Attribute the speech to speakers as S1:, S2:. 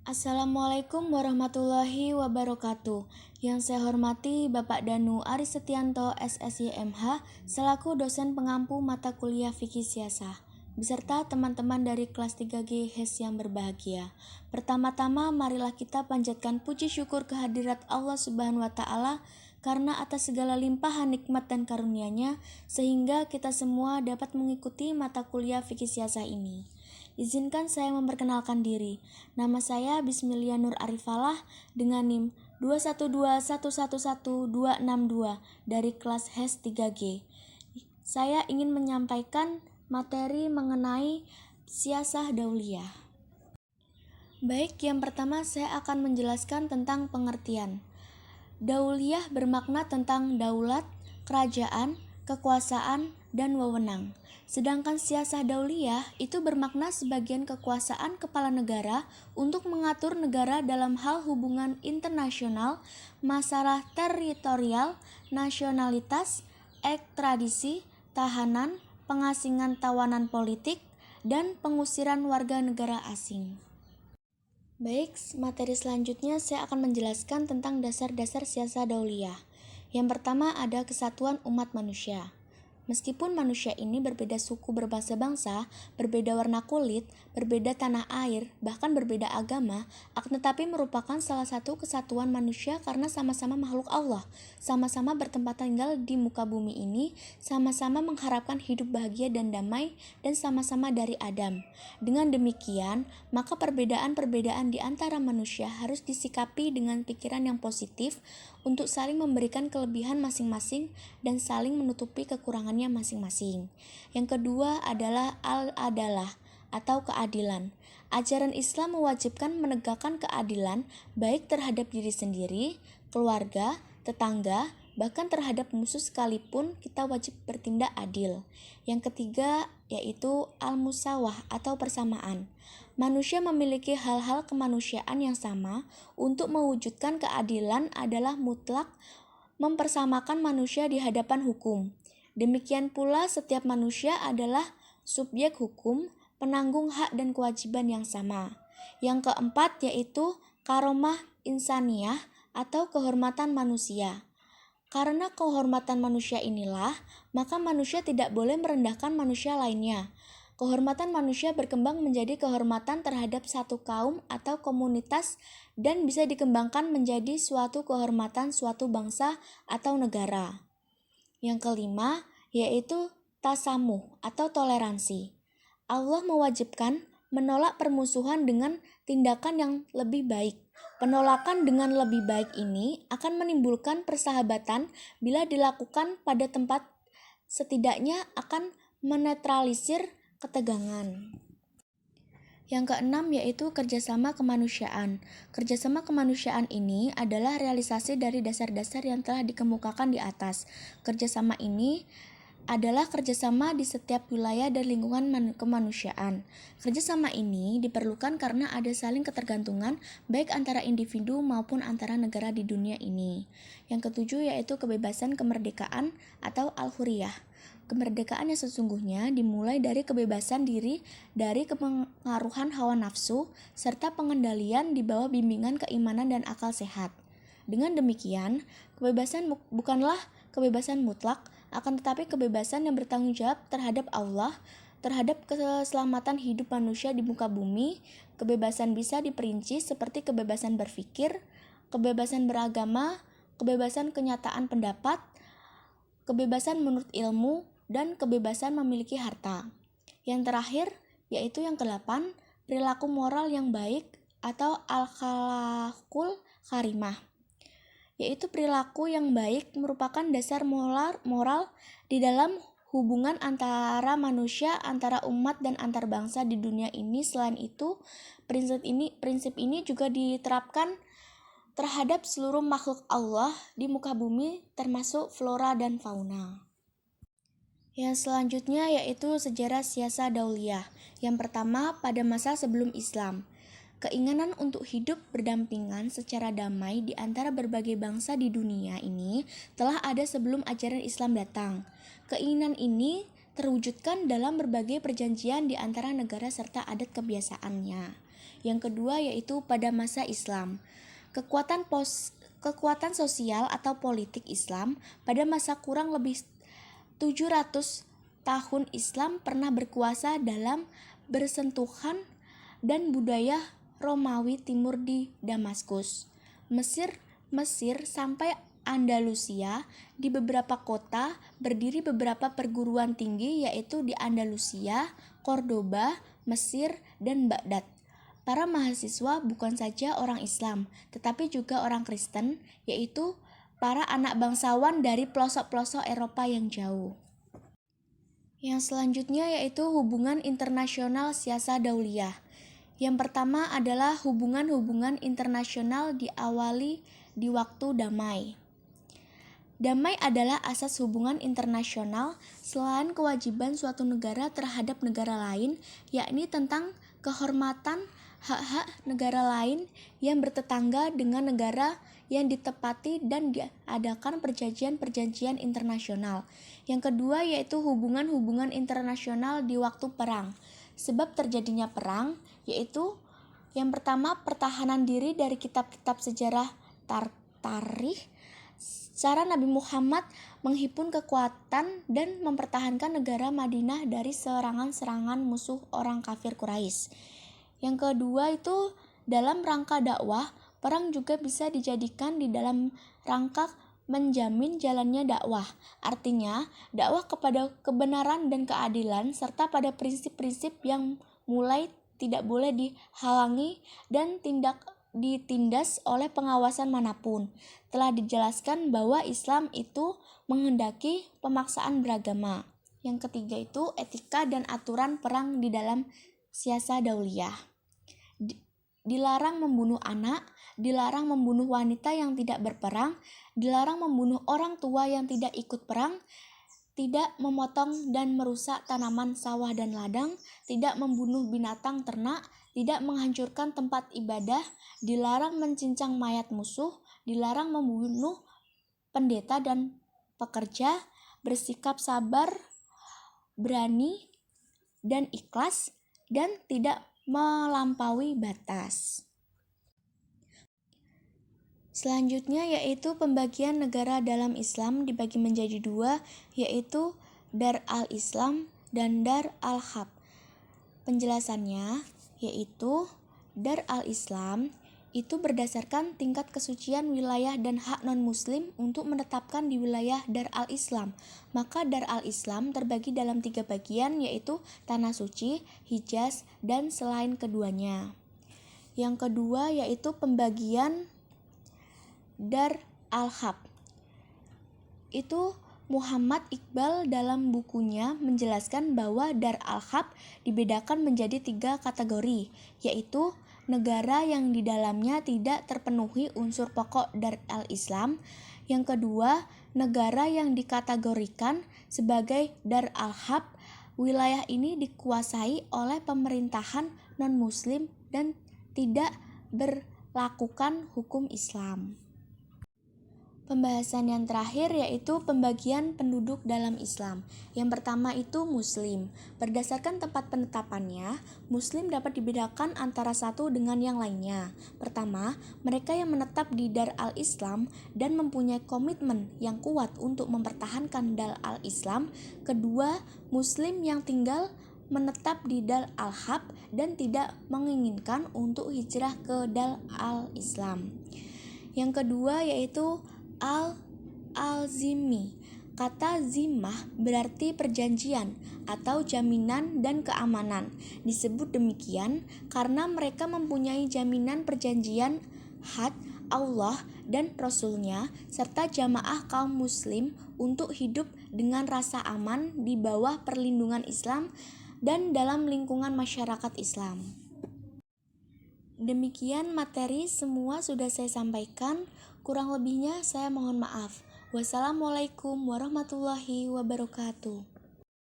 S1: Assalamualaikum warahmatullahi wabarakatuh. Yang saya hormati Bapak Danu Aris Setianto, SSYMH, selaku dosen pengampu mata kuliah Fikih Siasah, beserta teman-teman dari kelas 3G HES yang berbahagia. Pertama-tama, marilah kita panjatkan puji syukur kehadirat Allah Subhanahu wa Ta'ala karena atas segala limpahan nikmat dan karunia-Nya sehingga kita semua dapat mengikuti mata kuliah Fikih Siasah ini. Izinkan saya memperkenalkan diri. Nama saya Bismillah Nur Arifalah dengan NIM 212111262 dari kelas HES 3G. Saya ingin menyampaikan materi mengenai siasah dauliyah. Baik, yang pertama saya akan menjelaskan tentang pengertian. Dauliyah bermakna tentang daulat, kerajaan, kekuasaan, dan wewenang. Sedangkan siasah dauliyah itu bermakna sebagian kekuasaan kepala negara untuk mengatur negara dalam hal hubungan internasional, masalah teritorial, nasionalitas, ekstradisi, tahanan, pengasingan tawanan politik, dan pengusiran warga negara asing. Baik, materi selanjutnya saya akan menjelaskan tentang dasar-dasar siasah dauliyah. Yang pertama ada kesatuan umat manusia. Meskipun manusia ini berbeda suku, berbangsa bangsa, berbeda warna kulit, berbeda tanah air, bahkan berbeda agama, akan tetapi merupakan salah satu kesatuan manusia karena sama-sama makhluk Allah, sama-sama bertempat tinggal di muka bumi ini, sama-sama mengharapkan hidup bahagia dan damai, dan sama-sama dari Adam. Dengan demikian, maka perbedaan-perbedaan di antara manusia harus disikapi dengan pikiran yang positif untuk saling memberikan kelebihan masing-masing dan saling menutupi kekurangannya masing-masing. Yang kedua adalah al-adalah atau keadilan. Ajaran Islam mewajibkan menegakkan keadilan baik terhadap diri sendiri, keluarga, tetangga, bahkan terhadap musuh sekalipun kita wajib bertindak adil. Yang ketiga yaitu al-musawah atau persamaan. Manusia memiliki hal-hal kemanusiaan yang sama. Untuk mewujudkan keadilan adalah mutlak mempersamakan manusia di hadapan hukum. Demikian pula setiap manusia adalah subjek hukum, penanggung hak dan kewajiban yang sama. Yang keempat yaitu karomah insaniyah atau kehormatan manusia. Karena kehormatan manusia inilah, maka manusia tidak boleh merendahkan manusia lainnya. Kehormatan manusia berkembang menjadi kehormatan terhadap satu kaum atau komunitas dan bisa dikembangkan menjadi suatu kehormatan suatu bangsa atau negara. Yang kelima yaitu tasamuh atau toleransi. Allah mewajibkan menolak permusuhan dengan tindakan yang lebih baik. Penolakan dengan lebih baik ini akan menimbulkan persahabatan bila dilakukan pada tempat, setidaknya akan menetralisir ketegangan. Yang keenam yaitu kerjasama kemanusiaan. Kerjasama kemanusiaan ini adalah realisasi dari dasar-dasar yang telah dikemukakan di atas. Kerjasama ini adalah kerjasama di setiap wilayah dan lingkungan kemanusiaan. Kerjasama ini diperlukan karena ada saling ketergantungan baik antara individu maupun antara negara di dunia ini. Yang ketujuh yaitu kebebasan kemerdekaan atau al-hurriyah. Kemerdekaan yang sesungguhnya dimulai dari kebebasan diri dari kepengaruhan hawa nafsu serta pengendalian di bawah bimbingan keimanan dan akal sehat. Dengan demikian, kebebasan bukanlah kebebasan mutlak, akan tetapi kebebasan yang bertanggung jawab terhadap Allah, terhadap keselamatan hidup manusia di muka bumi. Kebebasan bisa diperinci seperti kebebasan berpikir, kebebasan beragama, kebebasan kenyataan pendapat, kebebasan menurut ilmu, dan kebebasan memiliki harta. Yang terakhir, yaitu yang ke-8, perilaku moral yang baik atau al-khalaqul karimah. Yaitu perilaku yang baik merupakan dasar moral di dalam hubungan antara manusia, antara umat, dan antar bangsa di dunia ini. Selain itu, prinsip ini juga diterapkan terhadap seluruh makhluk Allah di muka bumi termasuk flora dan fauna. Yang selanjutnya yaitu sejarah siasah dauliyah. Yang pertama, pada masa sebelum Islam. Keinginan untuk hidup berdampingan secara damai di antara berbagai bangsa di dunia ini telah ada sebelum ajaran Islam datang. Keinginan ini terwujudkan dalam berbagai perjanjian di antara negara serta adat kebiasaannya. Yang kedua yaitu pada masa Islam. Kekuatan sosial atau politik Islam pada masa kurang lebih 700 tahun Islam pernah berkuasa dalam bersentuhan dan budaya Romawi Timur di Damaskus, Mesir sampai Andalusia. Di beberapa kota berdiri beberapa perguruan tinggi yaitu di Andalusia, Cordoba, Mesir, dan Baghdad. Para mahasiswa bukan saja orang Islam, tetapi juga orang Kristen, yaitu para anak bangsawan dari pelosok-pelosok Eropa yang jauh. Yang selanjutnya yaitu hubungan internasional siasa dauliyah. Yang pertama adalah hubungan-hubungan internasional diawali di waktu damai. Damai adalah asas hubungan internasional selain kewajiban suatu negara terhadap negara lain, yakni tentang kehormatan hak-hak negara lain yang bertetangga dengan negara yang ditepati dan diadakan perjanjian-perjanjian internasional. Yang kedua yaitu hubungan-hubungan internasional di waktu perang. Sebab terjadinya perang yaitu yang pertama pertahanan diri dari kitab-kitab sejarah tarikh. Cara Nabi Muhammad menghimpun kekuatan dan mempertahankan negara Madinah dari serangan-serangan musuh orang kafir Quraisy. Yang kedua itu dalam rangka dakwah, perang juga bisa dijadikan di dalam rangka menjamin jalannya dakwah. Artinya, dakwah kepada kebenaran dan keadilan serta pada prinsip-prinsip yang mulai tidak boleh dihalangi dan ditindas oleh pengawasan manapun. Telah dijelaskan bahwa Islam itu menghendaki pemaksaan beragama. Yang ketiga itu etika dan aturan perang di dalam siasa dauliyah. Dilarang membunuh anak, dilarang membunuh wanita yang tidak berperang, dilarang membunuh orang tua yang tidak ikut perang, tidak memotong dan merusak tanaman sawah dan ladang, tidak membunuh binatang ternak, tidak menghancurkan tempat ibadah, dilarang mencincang mayat musuh, dilarang membunuh pendeta dan pekerja, bersikap sabar, berani, dan ikhlas, dan tidak melampaui batas. Selanjutnya yaitu pembagian negara dalam Islam dibagi menjadi dua, yaitu Dar al-Islam dan Dar al-Harb. Penjelasannya yaitu Dar al-Islam itu berdasarkan tingkat kesucian wilayah dan hak non-muslim untuk menetapkan di wilayah Dar al-Islam. Maka Dar al-Islam terbagi dalam 3 bagian yaitu Tanah Suci, Hijaz, dan selain keduanya. Yang kedua yaitu pembagian Dar al-Harb. Itu Muhammad Iqbal dalam bukunya menjelaskan bahwa Dar al-Harb dibedakan menjadi 3 kategori, yaitu negara yang di dalamnya tidak terpenuhi unsur pokok Dar al-Islam. Yang kedua, negara yang dikategorikan sebagai Dar al-Harb. Wilayah ini dikuasai oleh pemerintahan non-muslim dan tidak berlakukan hukum Islam. Pembahasan yang terakhir yaitu pembagian penduduk dalam Islam. Yang pertama itu Muslim. Berdasarkan tempat penetapannya, Muslim dapat dibedakan antara satu dengan yang lainnya. Pertama, mereka yang menetap di Dar al-Islam dan mempunyai komitmen yang kuat untuk mempertahankan Dar al-Islam. Kedua, Muslim yang tinggal menetap di Dar al-Harb dan tidak menginginkan untuk hijrah ke Dar al-Islam. Yang kedua yaitu Al-Zimmi. Kata zimmah berarti perjanjian atau jaminan dan keamanan. Disebut demikian karena mereka mempunyai jaminan perjanjian had Allah dan Rasul-Nya serta jamaah kaum muslim untuk hidup dengan rasa aman di bawah perlindungan Islam dan dalam lingkungan masyarakat Islam. Demikian materi semua sudah saya sampaikan. Kurang lebihnya saya mohon maaf. Wassalamualaikum warahmatullahi wabarakatuh.